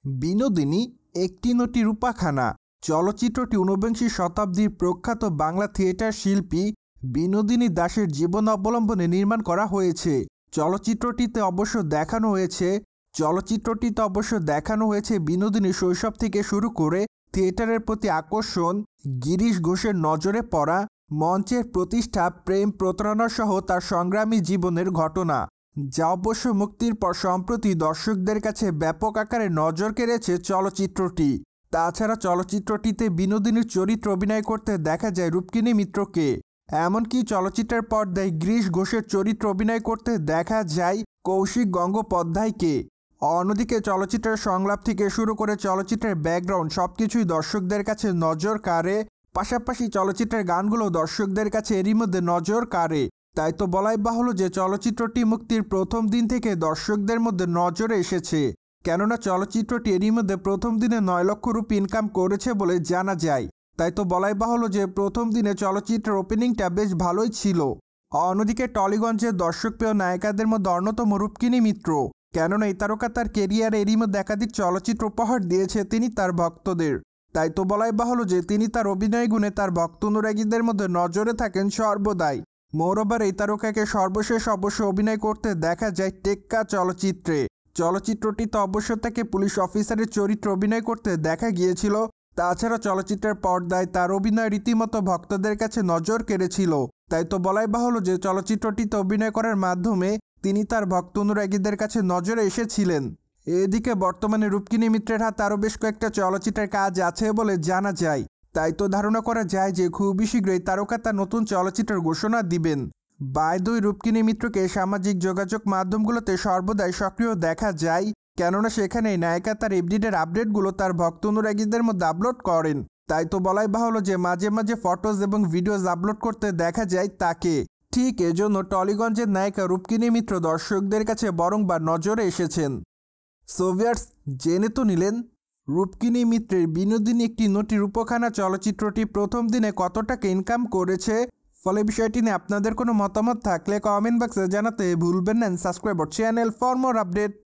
বিনোদিনী একটি নটি রূপাখানা চলচ্চিত্রটি ঊনবিংশ শতাব্দীর প্রখ্যাত বাংলা থিয়েটার শিল্পী বিনোদিনী দাশের জীবন অবলম্বনে নির্মাণ করা হয়েছে। চলচ্চিত্রটিতে অবশ্য দেখানো হয়েছে বিনোদিনীর শৈশব থেকে শুরু করে থিয়েটারের প্রতি আকর্ষণ, গিরিশ ঘোষের নজরে পড়া, মঞ্চের প্রতিষ্ঠা, প্রেম, প্রতারণা সহ তার সংগ্রামী জীবনের ঘটনা, যা অবশ্য মুক্তির পর সম্প্রতি দর্শকদের কাছে ব্যাপক আকারে নজর কেড়েছে চলচ্চিত্রটি। তাছাড়া চলচ্চিত্রটিতে বিনোদিনীর চরিত্রে অভিনয় করতে দেখা যায় রূপকিনী মিত্রকে। এমনকি চলচ্চিত্রের পর্দায় গিরিশ ঘোষের চরিত্রে অভিনয় করতে দেখা যায় কৌশিক গঙ্গোপাধ্যায়কে। অন্যদিকে চলচ্চিত্রের সংলাপ থেকে শুরু করে চলচ্চিত্রের ব্যাকগ্রাউন্ড সবকিছুই দর্শকদের কাছে নজর কাড়ে। পাশাপাশি চলচ্চিত্রের গানগুলো দর্শকদের কাছে এরই মধ্যে নজর কাড়ে। তাই তো বলাই বাহুল্য যে চলচ্চিত্রটি মুক্তির প্রথম দিন থেকে দর্শকদের মধ্যে নজরে এসেছে। কেননা চলচ্চিত্রটি এরই মধ্যে প্রথম দিনে 9 লক্ষ রুপি ইনকাম করেছে বলে জানা যায়। তাই তো বলাই বাহুল্য যে প্রথম দিনে চলচ্চিত্রের ওপেনিংটা বেশ ভালোই ছিল। অন্যদিকে টলিগঞ্জের দর্শকপ্রিয় নায়িকাদের মধ্যে অন্যতম রূপকিনী মিত্র। কেননা এই তারকা তার কেরিয়ারে এরই মধ্যে একাধিক চলচ্চিত্র উপহার দিয়েছে তিনি তার ভক্তদের। তাই তো বলাই বাহুল্য যে তিনি তার অভিনয় গুণে তার ভক্ত অনুরাগীদের মধ্যে নজরে থাকেন সর্বদাই। মোরওভার এই তারকাকে সর্বশেষ অবশ্য অভিনয় করতে দেখা যায় টেক্কা চলচ্চিত্রে। চলচ্চিত্রটিতে অবশ্য তাকে পুলিশ অফিসারের চরিত্রে অভিনয় করতে দেখা গিয়েছিল। তাছাড়া চলচ্চিত্রের পর্দায় তার অভিনয় রীতিমতো ভক্তদের কাছে নজর কেড়েছিল। তাই তো বলাই বাহুল্য যে চলচ্চিত্রটিতে অভিনয় করার মাধ্যমে তিনি তার ভক্ত অনুরাগীদের কাছে নজরে এসেছিলেন। এদিকে বর্তমানে রূপকিনী মিত্রের হাতে আরও বেশ কয়েকটা চলচ্চিত্রের কাজ আছে বলে জানা যায়। তাই তো ধারণা করা যায় যে খুবই শীঘ্রই তারকা তার নতুন চলচ্চিত্রের ঘোষণা দিবেন। বাই-দ্য-ওয়ে রূপকিনী মিত্রকে সামাজিক যোগাযোগ মাধ্যমগুলোতে সর্বদাই সক্রিয় দেখা যায়। কেননা সেখানে নায়িকা তার এভরিডের আপডেটগুলো তার ভক্ত অনুরাগীদের মধ্যে আপলোড করেন। তাই তো বলাই বাহুল্য যে মাঝে মাঝে ফটোজ এবং ভিডিওজ আপলোড করতে দেখা যায় তাকে। ঠিক এজন্য টলিগঞ্জের নায়িকা রূপকিনী মিত্র দর্শকদের কাছে বরংবার নজরে এসেছেন। সো ভিউয়ার্স, জেনে তো নিলেন রূপকিনী মিত্রের বিনোদিনী একটি নটি রূপখানা চলচ্চিত্রটি প্রথম দিনে কত টাকা ইনকাম করেছে। ফলে বিষয়টি নিয়ে আপনাদের কোনো মতামত থাকলে কমেন্ট বক্সে জানাতে ভুলবেন না। Subscribe our channel for more update.